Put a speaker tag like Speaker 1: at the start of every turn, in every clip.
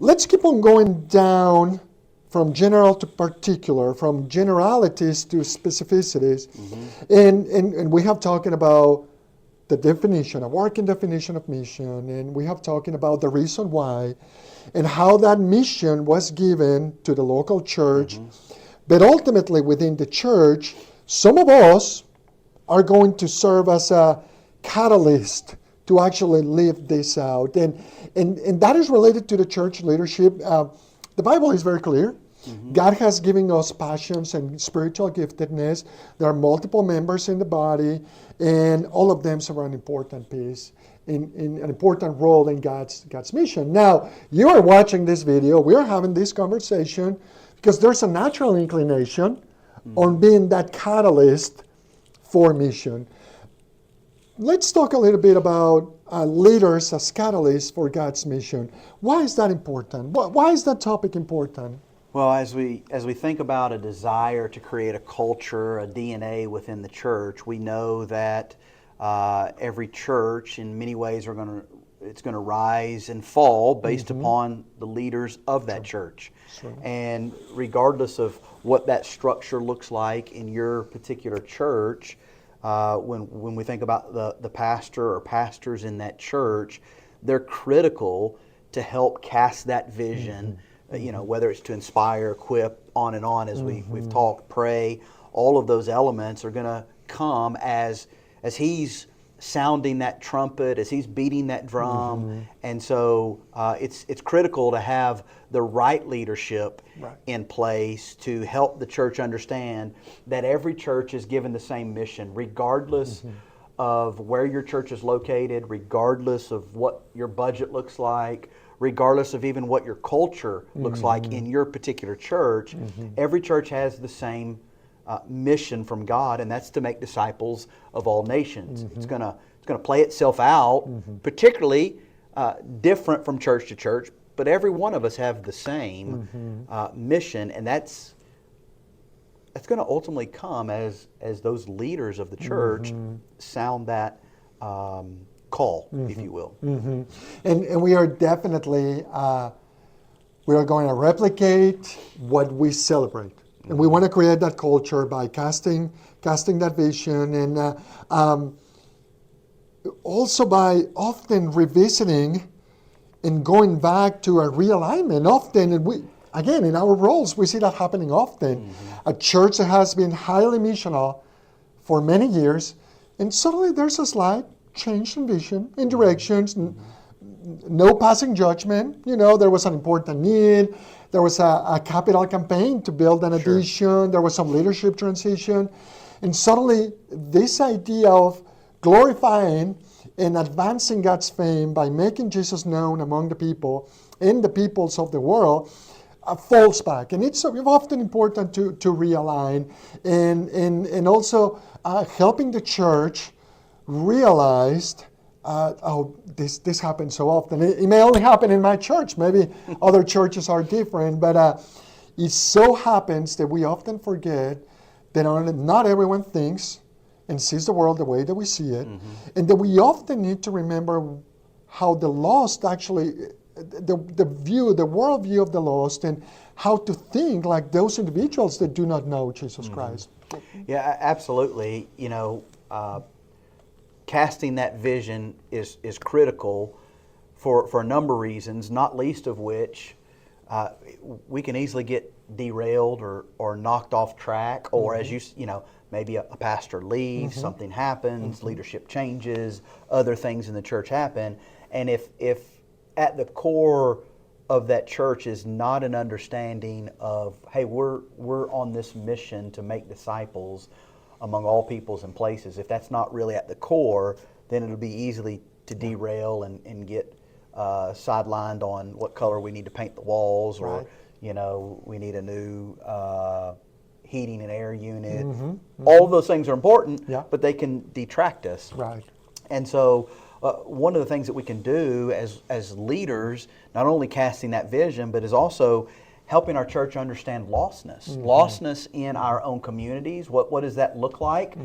Speaker 1: let's keep on going down from general to particular, from generalities to specificities. And we have talking about the definition, a working definition of mission, and we have talking about the reason why, and how that mission was given to the local church. But ultimately within the church, some of us are going to serve as a catalyst to actually live this out. And that is related to the church leadership. The Bible is very clear. God has given us passions and spiritual giftedness. There are multiple members in the body, and all of them serve an important piece, in an important role in God's mission. Now, you are watching this video. We are having this conversation because there's a natural inclination on being that catalyst for mission. Let's talk a little bit about leaders as catalysts for God's mission. Why is that important? Why is that topic important?
Speaker 2: Well, as we think about a desire to create a culture, a DNA within the church, we know that every church, in many ways, it's going to rise and fall based upon the leaders of that church.
Speaker 1: Sure.
Speaker 2: And regardless of what that structure looks like in your particular church, when we think about the pastor or pastors in that church, they're critical to help cast that vision. Whether it's to inspire, equip, on and on, as we've talked, pray, all of those elements are going to come as he's sounding that trumpet, as he's beating that drum. And so it's critical to have the right leadership in place to help the church understand that every church is given the same mission, regardless of where your church is located, regardless of what your budget looks like, regardless of even what your culture looks like in your particular church. Every church has the same mission from God, and that's to make disciples of all nations. It's gonna play itself out, particularly different from church to church, but every one of us have the same mission, and that's going to ultimately come as those leaders of the church sound that call, if you will.
Speaker 1: And we are definitely, we are going to replicate what we celebrate. And we want to create that culture by casting that vision, and also by often revisiting and going back to a realignment. Often, and we, again, in our roles, we see that happening often. A church that has been highly missional for many years, and suddenly there's a slight change in vision, in directions, no passing judgment. There was an important need. There was a capital campaign to build an addition. There was some leadership transition. And suddenly, this idea of glorifying and advancing God's fame by making Jesus known among the people and the peoples of the world falls back. And it's often important to realign and also helping the church realized, this happens so often. It may only happen in my church. Maybe other churches are different, but it so happens that we often forget that not everyone thinks and sees the world the way that we see it, and that we often need to remember how the lost actually, the worldview of the lost, and how to think like those individuals that do not know Jesus Christ.
Speaker 2: Yeah, absolutely. Casting that vision is critical for a number of reasons, not least of which we can easily get derailed or knocked off track, or as maybe a pastor leaves, something happens, leadership changes, other things in the church happen, and if at the core of that church is not an understanding of, hey, we're on this mission to make disciples among all peoples and places, if that's not really at the core, then it'll be easily to derail and get sidelined on what color we need to paint the walls, or we need a new heating and air unit. All of those things are important, but they can detract us.
Speaker 1: Right.
Speaker 2: And so one of the things that we can do as leaders, not only casting that vision, but is also helping our church understand lostness. Lostness in our own communities. What does that look like?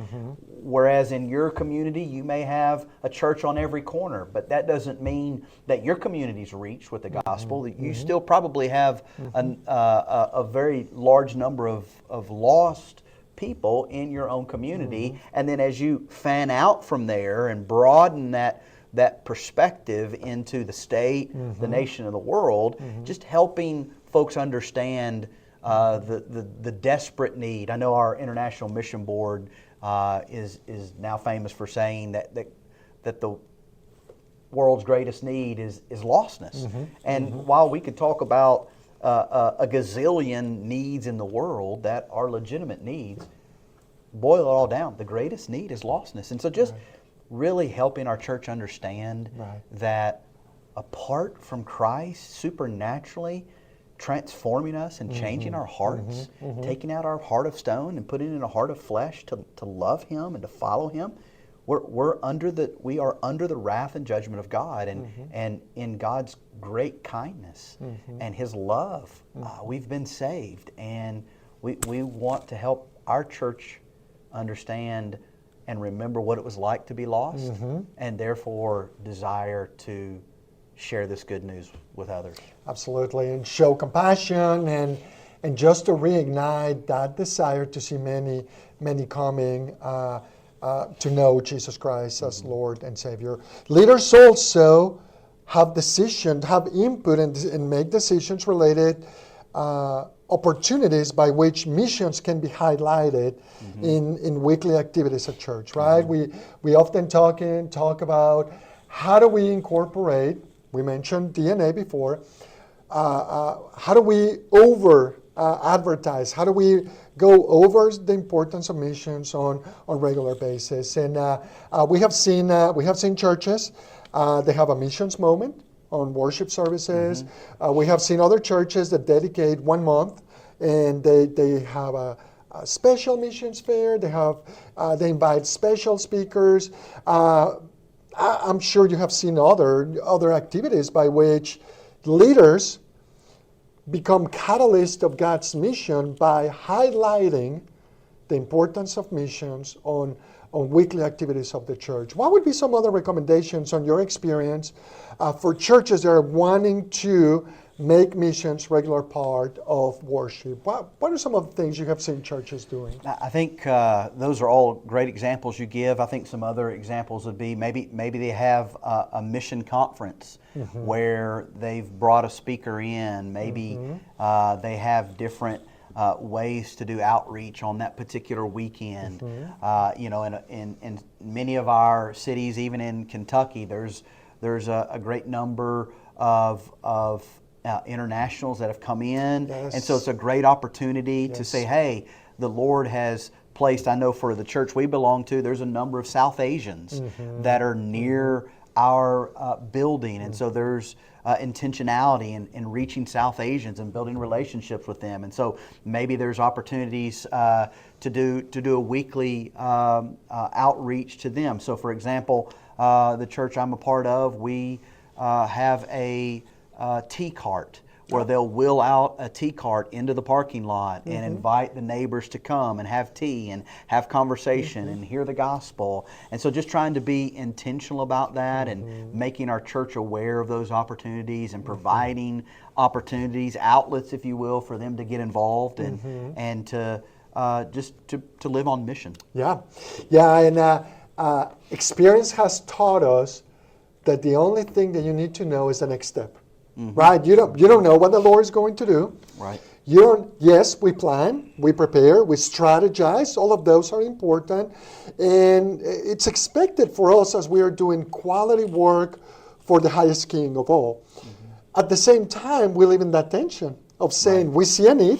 Speaker 2: Whereas in your community, you may have a church on every corner, but that doesn't mean that your community's reached with the gospel. You still probably have a very large number of lost people in your own community. And then as you fan out from there and broaden that perspective into the state, the nation, and the world, just helping folks understand the desperate need. I know our International Mission Board is now famous for saying that the world's greatest need is lostness. And while we could talk about a gazillion needs in the world that are legitimate needs, boil it all down, the greatest need is lostness. And so just really helping our church understand that apart from Christ supernaturally transforming us and changing our hearts, taking out our heart of stone and putting in a heart of flesh to love Him and to follow Him, we are under the wrath and judgment of God, and in God's great kindness and His love, we've been saved, and we want to help our church understand and remember what it was like to be lost, and therefore desire to share this good news with others.
Speaker 1: Absolutely, and show compassion and just to reignite that desire to see many coming to know Jesus Christ as Lord and Savior. Leaders also have input and make decisions related opportunities by which missions can be highlighted in weekly activities at church, right? We often talk about how do we incorporate, we mentioned DNA before, how do we advertise, how do we go over the importance of missions on regular basis? And we have seen churches, they have a missions moment on worship services. We have seen other churches that dedicate 1 month, and they have a special missions fair. They invite special speakers. I'm sure you have seen other activities by which leaders become catalysts of God's mission by highlighting the importance of missions on weekly activities of the church. What would be some other recommendations on your experience for churches that are wanting to make missions regular part of worship? What are some of the things you have seen churches doing?
Speaker 2: I think those are all great examples you give. I think some other examples would be maybe they have a mission conference where they've brought a speaker in. Maybe they have different ways to do outreach on that particular weekend. In many of our cities, even in Kentucky, there's a great number of internationals that have come in, and so it's a great opportunity to say, hey, the Lord has placed, I know for the church we belong to, there's a number of South Asians that are near our building, and so there's intentionality in reaching South Asians and building relationships with them, and so maybe there's opportunities to do a weekly outreach to them. So for example, the church I'm a part of, we have a tea cart where they'll wheel out a tea cart into the parking lot and invite the neighbors to come and have tea and have conversation and hear the gospel. And so just trying to be intentional about that and making our church aware of those opportunities and providing opportunities, outlets, if you will, for them to get involved and to just to live on mission. Yeah,
Speaker 1: and experience has taught us that the only thing that you need to know is the next step. Right? You don't know what the Lord is going to do.
Speaker 2: Right.
Speaker 1: Yes, we plan, we prepare, we strategize. All of those are important. And it's expected for us as we are doing quality work for the highest King of all. At the same time, we live in that tension of saying, we see a need,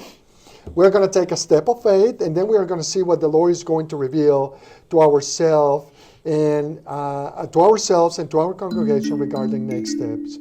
Speaker 1: we're going to take a step of faith, and then we are going to see what the Lord is going to reveal to ourselves and to our congregation regarding next steps.